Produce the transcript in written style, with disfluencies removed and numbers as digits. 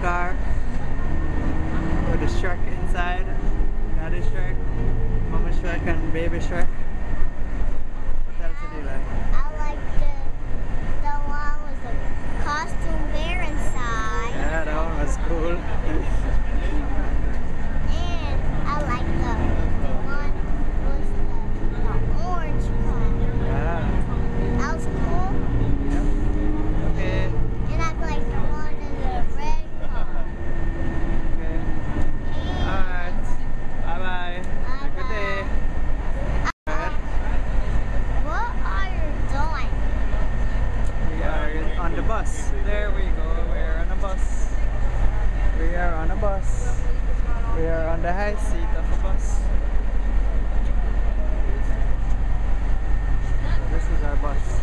car with a Shrek inside. Daddy Shrek, Mama Shrek, and Baby Shrek. What else did you like? I like the one with the costume bear inside. Yeah, that one was cool. And I like the one with the orange car. Yeah. That was cool. Yep. Okay. And I like the one in the red car. Okay. Alright. Bye bye. Have a good day. Alright. What are you doing? We are on the bus. There we go. We are on a bus. We are on a bus. We are on the high seat of a bus. This is our bus.